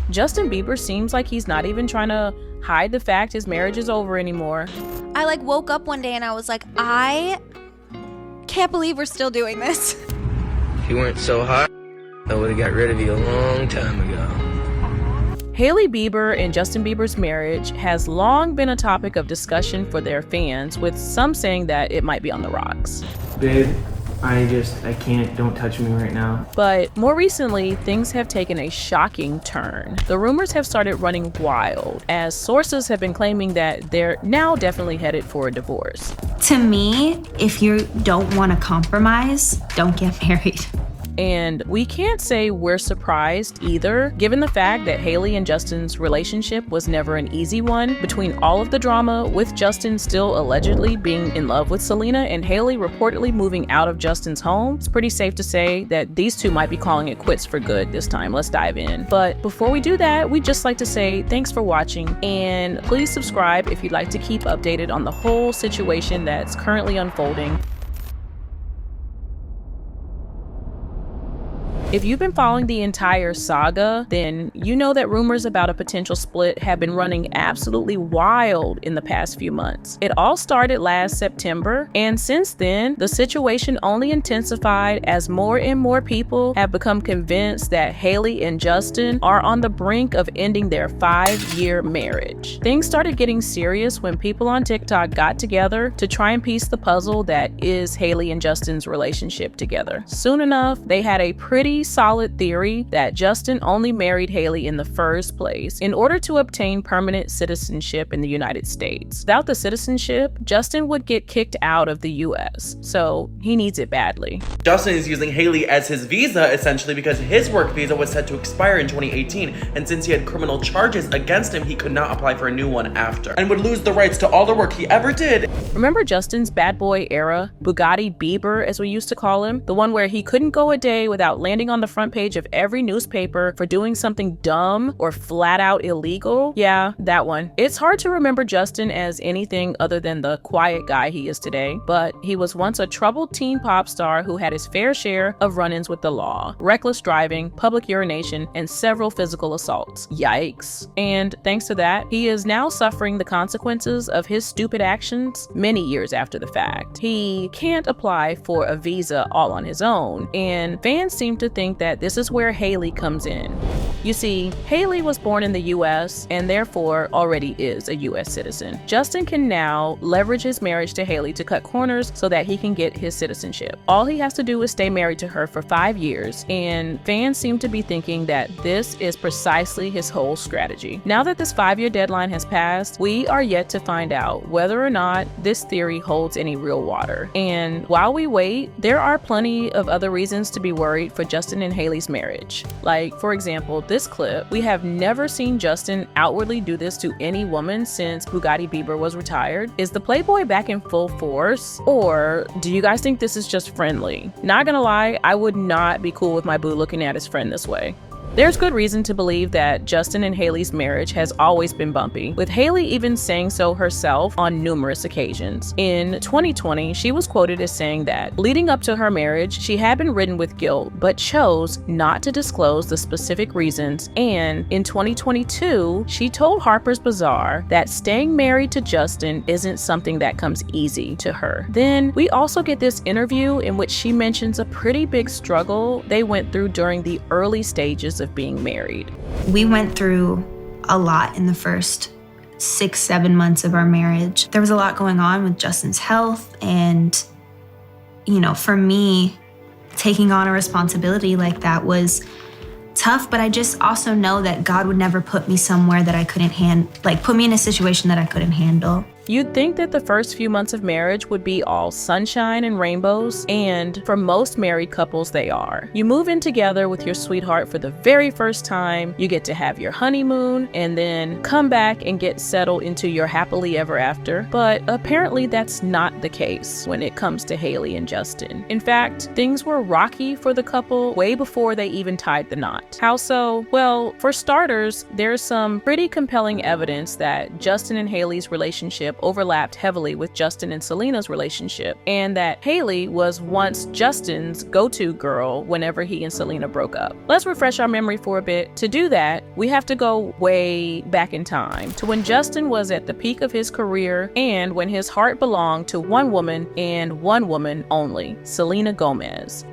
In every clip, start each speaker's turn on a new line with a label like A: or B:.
A: Justin Bieber seems like he's not even trying to hide the fact his marriage is over anymore.
B: I woke up one day and I was like, I can't believe we're still doing this.
C: If you weren't so hot, I would have got rid of you a long time ago.
A: Hailey Bieber and Justin Bieber's marriage has long been a topic of discussion for their fans, with some saying that it might be on the rocks.
D: Babe, I can't, don't touch me right now.
A: But more recently, things have taken a shocking turn. The rumors have started running wild, as sources have been claiming that they're now definitely headed for a divorce.
E: To me, if you don't want to compromise, don't get married.
A: And we can't say we're surprised either, given the fact that Hailey and Justin's relationship was never an easy one. Between all of the drama, with Justin still allegedly being in love with Selena and Hailey reportedly moving out of Justin's home, it's pretty safe to say that these two might be calling it quits for good this time. Let's dive in. But before we do that, we'd just like to say thanks for watching, and please subscribe if you'd like to keep updated on the whole situation that's currently unfolding. If you've been following the entire saga, then you know that rumors about a potential split have been running absolutely wild in the past few months. It all started last September, and since then, the situation only intensified as more and more people have become convinced that Hailey and Justin are on the brink of ending their 5-year marriage. Things started getting serious when people on TikTok got together to try and piece the puzzle that is Hailey and Justin's relationship together. Soon enough, they had a pretty solid theory that Justin only married Hailey in the first place in order to obtain permanent citizenship in the United States. Without the citizenship, Justin would get kicked out of the US, so he needs it badly.
F: Justin is using Hailey as his visa essentially because his work visa was set to expire in 2018, and since he had criminal charges against him, he could not apply for a new one after, and would lose the rights to all the work he ever did.
A: Remember Justin's bad boy era, Bugatti Bieber as we used to call him? The one where he couldn't go a day without landing on the front page of every newspaper for doing something dumb or flat out illegal? Yeah, that one. It's hard to remember Justin as anything other than the quiet guy he is today, but he was once a troubled teen pop star who had his fair share of run-ins with the law, reckless driving, public urination, and several physical assaults. Yikes. And thanks to that, he is now suffering the consequences of his stupid actions many years after the fact. He can't apply for a visa all on his own, and fans seem to think that this is where Hailey comes in. You see, Hailey was born in the US and therefore already is a US citizen. Justin can now leverage his marriage to Hailey to cut corners so that he can get his citizenship. All he has to do is stay married to her for 5 years, and fans seem to be thinking that this is precisely his whole strategy. Now that this 5-year deadline has passed, we are yet to find out whether or not this theory holds any real water. And while we wait, there are plenty of other reasons to be worried for Justin and Hailey's marriage. Like, for example, this clip, we have never seen Justin outwardly do this to any woman since Bugatti Bieber was retired. Is the Playboy back in full force? Or do you guys think this is just friendly? Not gonna lie, I would not be cool with my boo looking at his friend this way. There's good reason to believe that Justin and Hailey's marriage has always been bumpy, with Hailey even saying so herself on numerous occasions. In 2020, she was quoted as saying that, leading up to her marriage, she had been ridden with guilt, but chose not to disclose the specific reasons, and in 2022, she told Harper's Bazaar that staying married to Justin isn't something that comes easy to her. Then, we also get this interview in which she mentions a pretty big struggle they went through during the early stages of being married.
E: We went through a lot in the first 6-7 months of our marriage. There was a lot going on with Justin's health, and, for me, taking on a responsibility like that was tough, but I just also know that God would never put me somewhere that I couldn't put me in a situation that I couldn't handle.
A: You'd think that the first few months of marriage would be all sunshine and rainbows, and for most married couples, they are. You move in together with your sweetheart for the very first time, you get to have your honeymoon, and then come back and get settled into your happily ever after. But apparently that's not the case when it comes to Hailey and Justin. In fact, things were rocky for the couple way before they even tied the knot. How so? Well, for starters, there's some pretty compelling evidence that Justin and Hailey's relationship relationship overlapped heavily with Justin and Selena's relationship, and that Hailey was once Justin's go-to girl whenever he and Selena broke up. Let's refresh our memory for a bit. To do that, we have to go way back in time to when Justin was at the peak of his career and when his heart belonged to one woman and one woman only, Selena Gomez.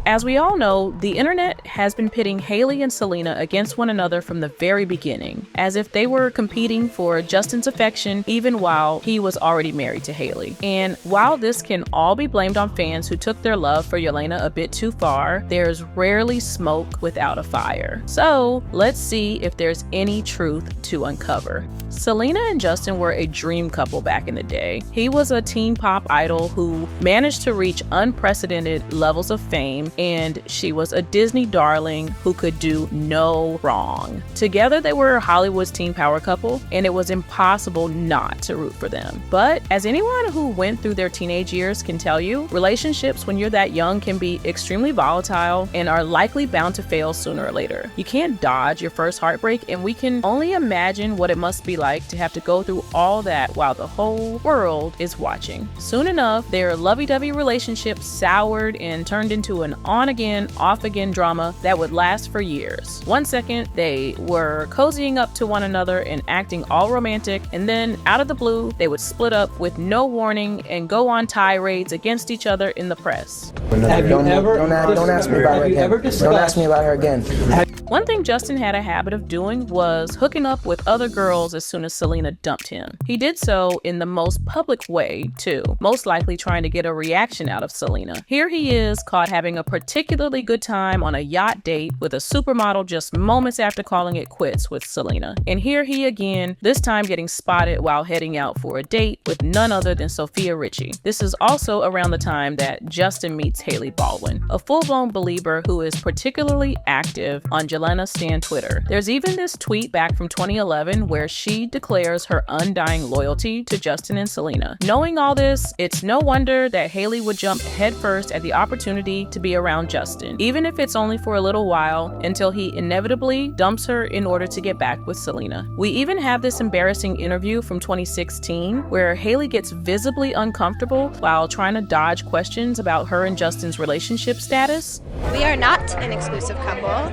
A: As we all know, the internet has been pitting Hailey and Selena against one another from the very beginning, as if they were competing for Justin's affection even while he was already married to Hailey. And while this can all be blamed on fans who took their love for Yelena a bit too far, there's rarely smoke without a fire. So let's see if there's any truth to uncover. Selena and Justin were a dream couple back in the day. He was a teen pop idol who managed to reach unprecedented levels of fame, and she was a Disney darling who could do no wrong. Together, they were Hollywood's teen power couple, and it was impossible not to root for them. But as anyone who went through their teenage years can tell you, relationships when you're that young can be extremely volatile and are likely bound to fail sooner or later. You can't dodge your first heartbreak, and we can only imagine what it must be like to have to go through all that while the whole world is watching. Soon enough, their lovey-dovey relationship soured and turned into an on-again, off-again drama that would last for years. One second, they were cozying up to one another and acting all romantic, and then out of the blue, they would split up with no warning and go on tirades against each other in the press.
C: Don't ask me about her again. Don't ask me about her again.
A: One thing Justin had a habit of doing was hooking up with other girls as soon as Selena dumped him. He did so in the most public way, too, most likely trying to get a reaction out of Selena. Here he is, caught having a particularly good time on a yacht date with a supermodel just moments after calling it quits with Selena. And here he again, this time getting spotted while heading out for a date with none other than Sophia Richie. This is also around the time that Justin meets Hailey Baldwin, a full-blown believer who is particularly active on Yelena Stan Twitter. There's even this tweet back from 2011 where she declares her undying loyalty to Justin and Selena. Knowing all this, it's no wonder that Hailey would jump headfirst at the opportunity to be around Justin, even if it's only for a little while until he inevitably dumps her in order to get back with Selena. We even have this embarrassing interview from 2016 where Hailey gets visibly uncomfortable while trying to dodge questions about her and Justin's relationship status.
G: We are not an exclusive couple.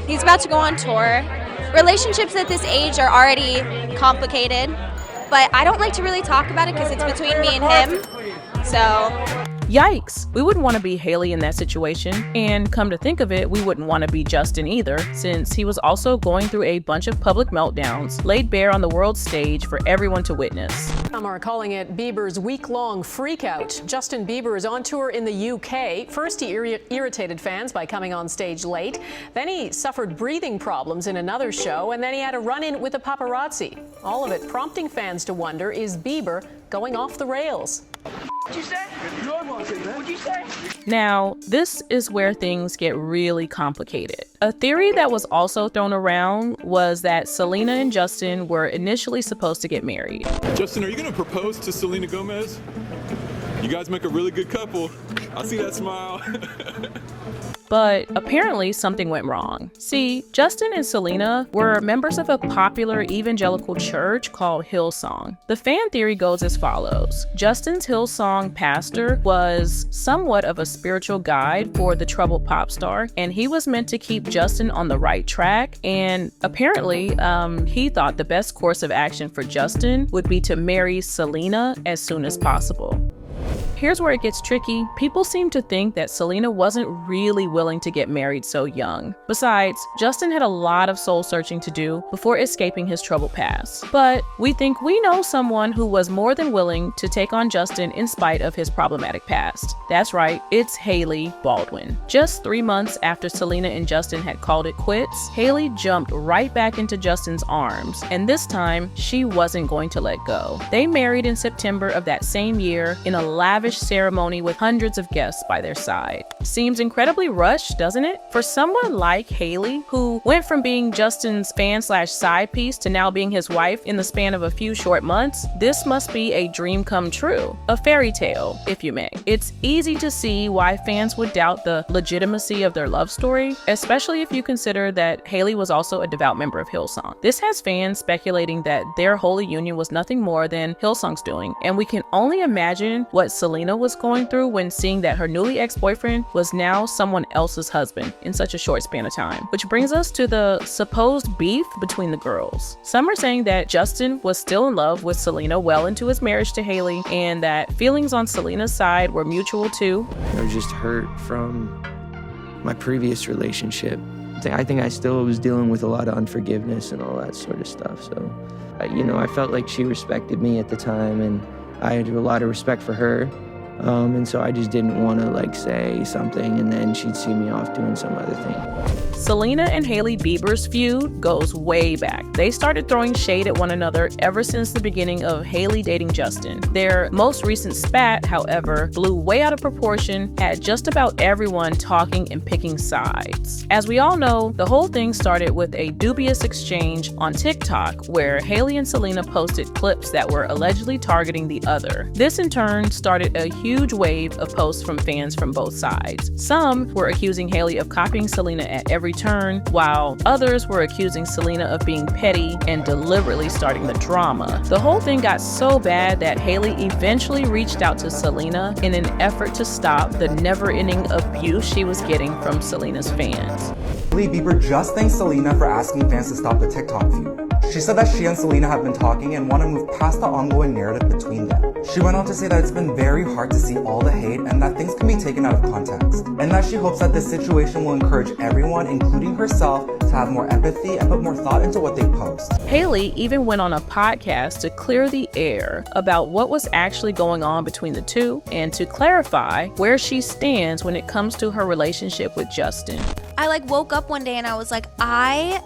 G: He's about to go on tour. Relationships at this age are already complicated, but I don't like to really talk about it because it's between me and him. So
A: Yikes! We wouldn't want to be Hailey in that situation, and come to think of it, we wouldn't want to be Justin either, since he was also going through a bunch of public meltdowns laid bare on the world stage for everyone to witness.
H: Some are calling it Bieber's week-long freakout. Justin Bieber is on tour in the UK. First, he irritated fans by coming on stage late. Then he suffered breathing problems in another show, and then he had a run-in with a paparazzi. All of it prompting fans to wonder, is Bieber going off the rails?
C: What'd you say? What'd you say?
A: Now, this is where things get really complicated. A theory that was also thrown around was that Selena and Justin were initially supposed to get married.
I: Justin, are you gonna propose to Selena Gomez? You guys make a really good couple. I see that smile.
A: But apparently something went wrong. See, Justin and Selena were members of a popular evangelical church called Hillsong. The fan theory goes as follows. Justin's Hillsong pastor was somewhat of a spiritual guide for the troubled pop star, and he was meant to keep Justin on the right track. And apparently, he thought the best course of action for Justin would be to marry Selena as soon as possible. Here's where it gets tricky. People seem to think that Selena wasn't really willing to get married so young. Besides, Justin had a lot of soul searching to do before escaping his troubled past. But we think we know someone who was more than willing to take on Justin in spite of his problematic past. That's right, it's Hailey Baldwin. Just 3 months after Selena and Justin had called it quits, Hailey jumped right back into Justin's arms, and this time she wasn't going to let go. They married in September of that same year in a lavish lavish ceremony with hundreds of guests by their side. Seems incredibly rushed, doesn't it? For someone like Hailey, who went from being Justin's fan/side piece to now being his wife in the span of a few short months, this must be a dream come true. A fairy tale, if you may. It's easy to see why fans would doubt the legitimacy of their love story, especially if you consider that Hailey was also a devout member of Hillsong. This has fans speculating that their holy union was nothing more than Hillsong's doing, and we can only imagine what Selena was going through when seeing that her newly ex-boyfriend was now someone else's husband in such a short span of time. Which brings us to the supposed beef between the girls. Some are saying that Justin was still in love with Selena well into his marriage to Hailey, and that feelings on Selena's side were mutual too.
C: I was just hurt from my previous relationship. I think I still was dealing with a lot of unforgiveness and all that sort of stuff. So, I felt like she respected me at the time, and I had a lot of respect for her. And so I just didn't want to say something and then she'd see me off doing some other thing.
A: Selena and Hailey Bieber's feud goes way back. They started throwing shade at one another ever since the beginning of Hailey dating Justin. Their most recent spat, however, blew way out of proportion, had just about everyone talking and picking sides. As we all know, the whole thing started with a dubious exchange on TikTok where Hailey and Selena posted clips that were allegedly targeting the other. This in turn started a huge wave of posts from fans from both sides. Some were accusing Hailey of copying Selena at every turn, while others were accusing Selena of being petty and deliberately starting the drama. The whole thing got so bad that Hailey eventually reached out to Selena in an effort to stop the never-ending abuse she was getting from Selena's fans.
J: Hailey Bieber just thanked Selena for asking fans to stop the TikTok feud. She said that she and Selena have been talking and want to move past the ongoing narrative between them. She went on to say that it's been very hard to see all the hate and that things can be taken out of context, and that she hopes that this situation will encourage everyone, including herself, to have more empathy and put more thought into what they post.
A: Hailey even went on a podcast to clear the air about what was actually going on between the two and to clarify where she stands when it comes to her relationship with Justin.
B: I woke up one day and I was like, I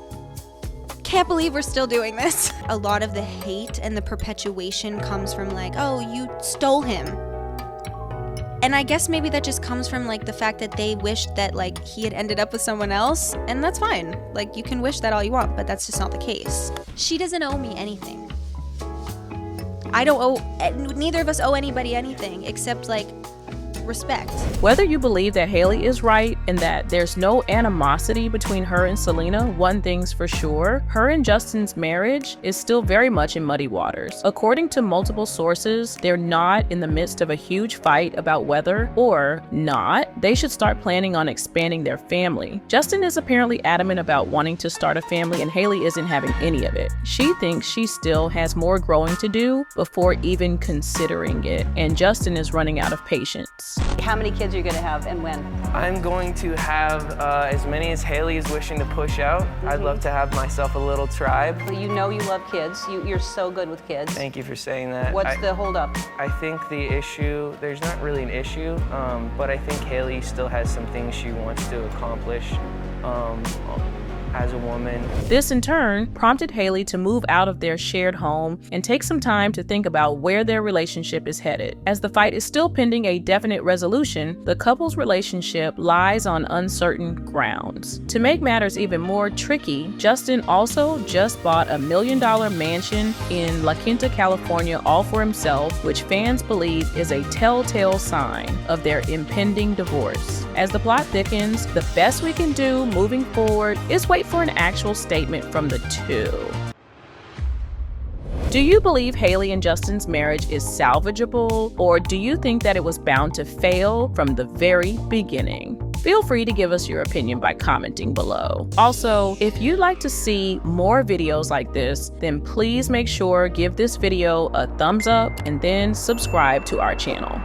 B: can't believe we're still doing this. A lot of the hate and the perpetuation comes from oh, you stole him. And I guess maybe that just comes from the fact that they wished that he had ended up with someone else, and that's fine. You can wish that all you want, but that's just not the case. She doesn't owe me anything. I don't owe, neither of us owe anybody anything except respect.
A: Whether you believe that Hailey is right and that there's no animosity between her and Selena, one thing's for sure, her and Justin's marriage is still very much in muddy waters. According to multiple sources, they're not in the midst of a huge fight about whether or not they should start planning on expanding their family. Justin is apparently adamant about wanting to start a family, and Hailey isn't having any of it. She thinks she still has more growing to do before even considering it, and Justin is running out of patience.
K: How many kids are you going to have and when?
C: I'm going to have as many as Hailey is wishing to push out. I'd love to have myself a little tribe.
K: Well, you know you love kids. You're so good with kids.
C: Thank you for saying that.
K: What's the holdup?
C: I think the issue, there's not really an issue, but I think Hailey still has some things she wants to accomplish as a woman.
A: This in turn prompted Hailey to move out of their shared home and take some time to think about where their relationship is headed. As the fight is still pending a definite resolution, the couple's relationship lies on uncertain grounds. To make matters even more tricky, Justin also just bought $1 million mansion in La Quinta, California, all for himself, which fans believe is a telltale sign of their impending divorce. As the plot thickens, the best we can do moving forward is wait for an actual statement from the two. Do you believe Hailey and Justin's marriage is salvageable, or do you think that it was bound to fail from the very beginning? Feel free to give us your opinion by commenting below. Also, if you'd like to see more videos like this, then please make sure give this video a thumbs up and then subscribe to our channel.